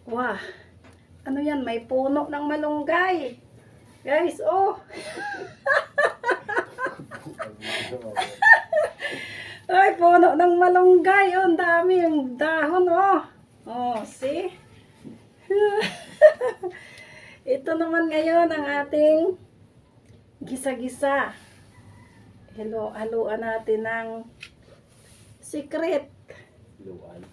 Wah, ano yan? May puno ng malunggay. Guys, oh. Ay, puno ng malunggay. Oh, ang dami yung dahon, oh. Oh, see? Ito naman ngayon ang ating gisa-gisa. Haluan natin ng secret. Hiluan.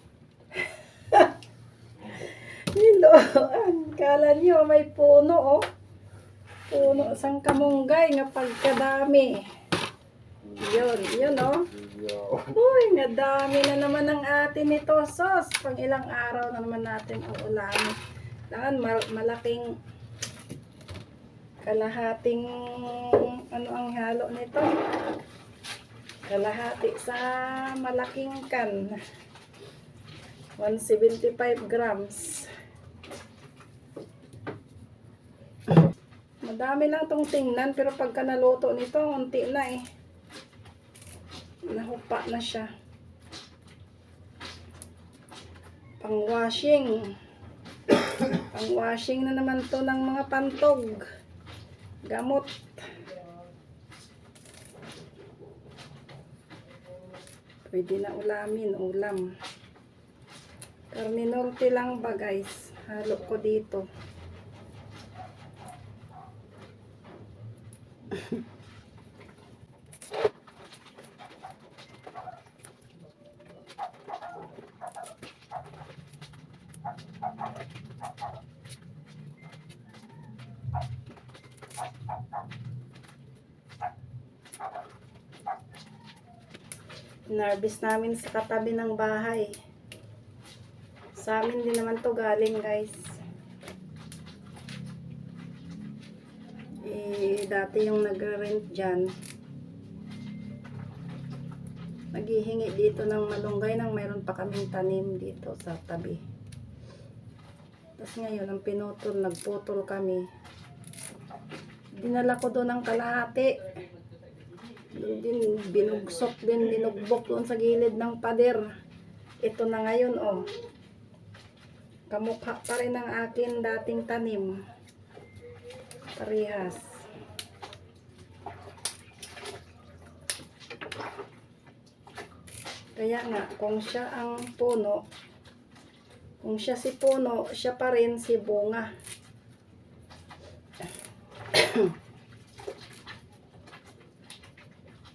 Kala nyo may puno, oh. Puno sang kamunggay nga pagkadami. Yun, oh. Uy, nadami na naman ang atin ito, sos. Pang ilang araw na naman natin uulamin. Kailangan malaking kalahating ano ang halo nito. Kalahati sa malaking kan. 175 grams. Madami lang tong tingnan, pero pagka naluto nito, unti na eh. Nahupa na siya. Pang washing. Pang washing na naman to ng mga pantog. Gamot. Pwede na ulam. Karne norte lang ba guys? Halo ko dito. Inarbis namin sa katabi ng bahay. Sa amin din naman to galing guys. Dati yung nagre-rent dyan, naghihingi dito ng malunggay nang mayroon pa kaming tanim dito sa tabi. Tapos ngayon, ang pinutol, nagputol kami. Dinala ko doon ng kalahati. Binugbok doon sa gilid ng pader. Ito na ngayon, oh. Kamukha pa rin ng akin dating tanim. Parehas. Kaya nga, kung siya ang puno, kung siya si puno, siya pa rin si bunga.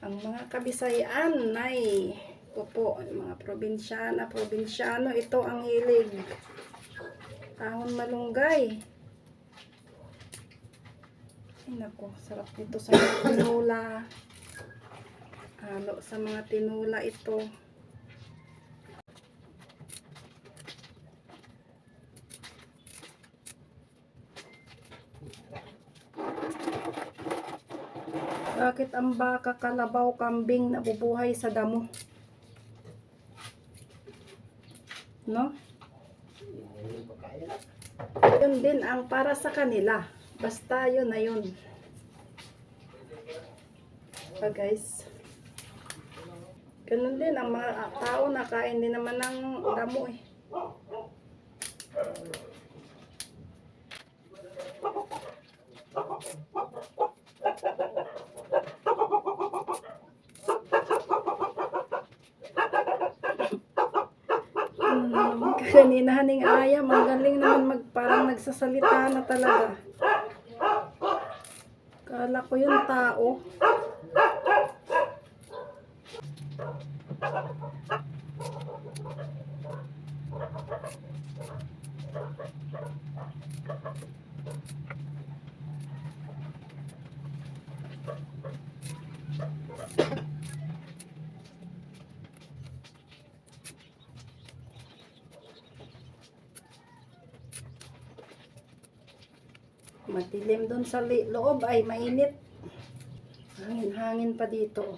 Ang mga Kabisayan ay po, mga probinsyano, ito ang hilig. Ahon malunggay. Ay nako, sarap nito sa mga tinula. Halo sa mga tinula ito. Bakit ang baka, kalabaw, kambing nabubuhay sa damo? No? Yun din ang para sa kanila. Basta yun na yun. So guys, ganun din ang mga tao, nakain din naman ng damo eh. Kanina haning ayam, ang galing naman parang nagsasalita na talaga. Kala ko yung tao. Madilim doon sa loob ay mainit. Hangin pa dito.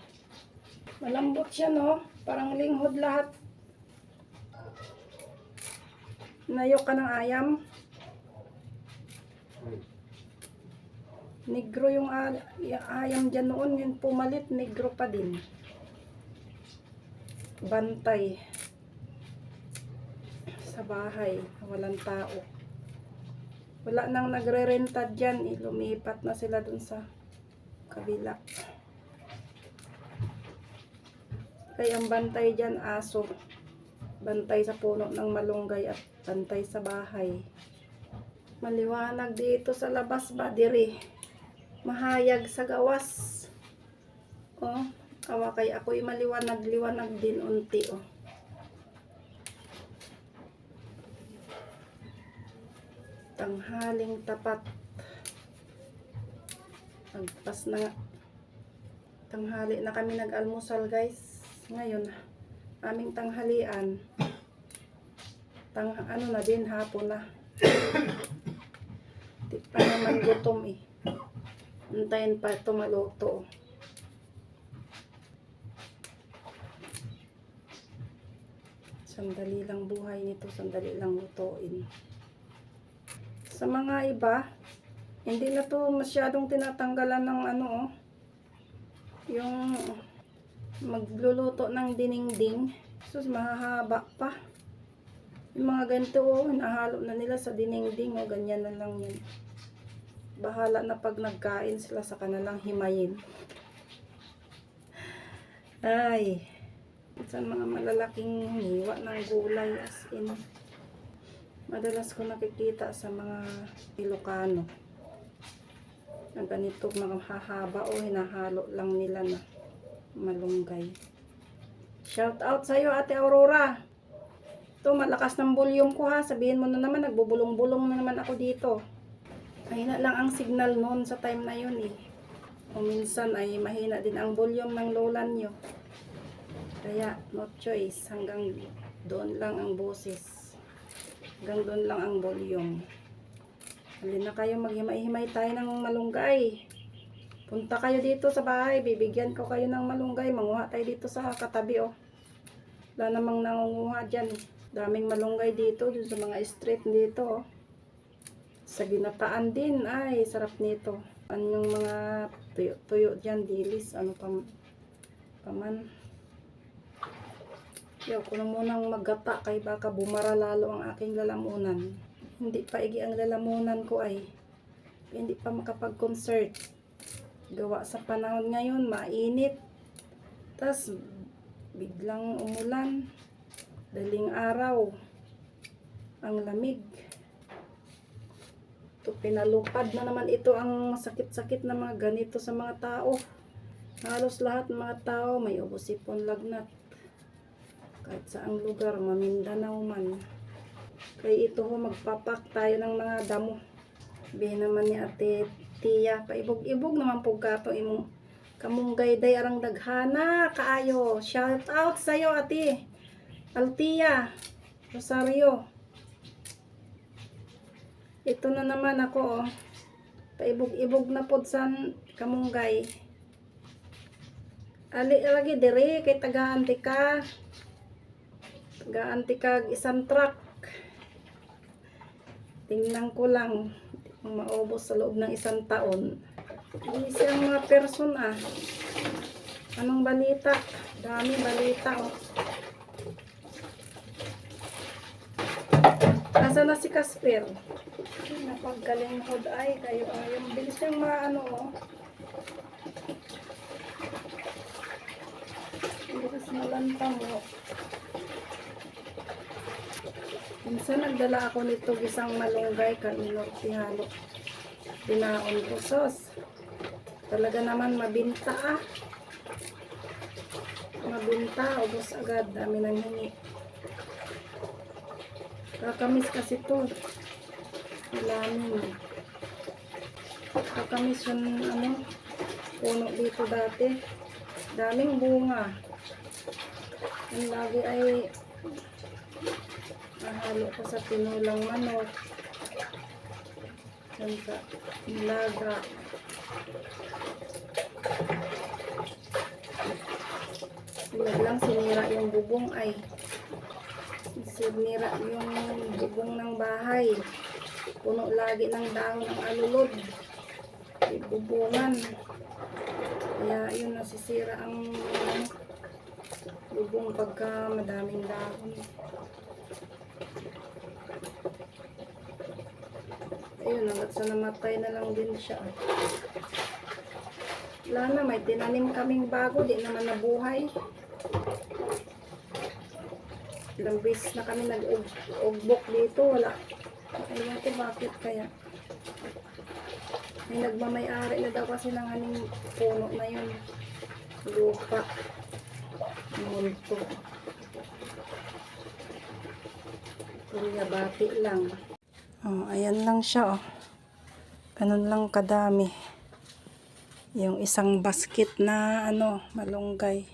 Malambot siya, no? Parang linghod lahat. Nayok ka ng ayam. Negro yung ayam dyan noon. Yung pumalit, negro pa din. Bantay. Sa sa bahay, walang tao. Wala nang nagre-renta dyan, lumipat na sila dun sa kabila. Kaya ang bantay dyan, aso. Bantay sa puno ng malunggay at bantay sa bahay. Maliwanag dito sa labas ba, diri. Mahayag sa gawas. Oh, awa kay ako'y maliwanag-liwanag din unti, oh. Tanghaling tapat. Agpas na nga. Tanghali na kami nag-almusal, guys. Ngayon, aming tanghalian. Ano na din, hapon na. Di pa naman gutom eh. Antayin pa ito maluto. Sandali lang buhay nito, sandali lang lutuin. Sa mga iba, hindi na to masyadong tinatanggalan ng ano, oh. Yung magluluto ng dinengding. Sus, mahahaba pa. Yung mga ganito, oh, hinahalo na nila sa dinengding, oh, ganyan na lang yun. Bahala na pag nagkain sila sa kanilang himayin. Ay, sa mga malalaking hiwa ng gulay, as in. Madalas ko nakikita sa mga Ilocano na ganito mga hahaba o hinahalo lang nila na malunggay. Shout out sa iyo, Ate Aurora. Ito, malakas ng volume ko ha. Sabihin mo na naman, nagbubulong-bulong na naman ako dito. Mahina lang ang signal noon sa time na yun eh. O minsan ay mahina din ang volume ng lola nyo. Kaya, no choice. Hanggang doon lang ang boses. Hanggang doon lang ang volume. Halina kayo, maghimay-himay tayo ng malunggay. Punta kayo dito sa bahay, bibigyan ko kayo ng malunggay. Manguha tayo dito sa katabi, oh. Wala namang nangunguha dyan. Daming malunggay dito, dun sa mga street dito, oh. Sa ginataan din, ay, sarap nito. Ano yung mga tuyo-tuyo dyan, dilis, ano paman. Yo, ko na munang maggata kay baka bumara lalo ang aking lalamunan. Hindi pa igi ang lalamunan ko ay. Hindi pa makapag-concert. Gawa sa panahon ngayon, mainit. Tas biglang umulan. Daling araw. Ang lamig. Ito, pinalupad na naman ito ang masakit-sakit na mga ganito sa mga tao. Halos lahat ng mga tao may ubos-ipon lagnat. Kahit saang lugar, Mamindanao man. Kaya ito ho, magpapak tayo ng mga damo. Bihin naman ni Ate Tia, paibog-ibog naman po ka ito imong kamunggay day arang daghana kaayo. Shout out sa'yo, Ate Altia Rosario. Ito na naman ako, oh. Paibog-ibog na po sa kamunggay. Ali lagi dire kay taga-antika. Taga-antika isang truck. Tingnan ko lang maubos sa loob ng isang taon. Hindi siyang mga person ah. Anong balita? Dami balita oh. Asa na si Casper? Napagaling hod ay kayo. Yung bilis yung mga ano oh. Bilis malanta mo. Minsan nagdala ako nito isang malunggay kanino tihalo. Pinaon ko sos. Talaga naman mabinta ah. Mabinta, ubos agad. Dami nang hingi. Kakamis kasi to. Ilamin. Kakamis yung ano, puno dito dati. Daming bunga. Yung lagi ay nahalo ko sa tinulang manok. Yan sa nilaga. Biglang sinira yung bubong ay. Sinira yung bubong ng bahay. Puno lagi ng dahon ng alulod. Bubungan. Kaya yun nasisira ang bubong pagka madaming dahon. Ayun, hanggat sa namatay na lang din siya. Wala na, may tinanim kaming bago, di naman nabuhay. Ilang beses na kami nag-ugbok dito, wala. Ewan ko bakit kaya. May nagmamay-ari na daw kasi ng haning puno na yun. Lupa. Multo. Kuya, bati lang. Oh, ayan lang siya, oh. Ganun lang kadami. Yung isang basket na, malunggay.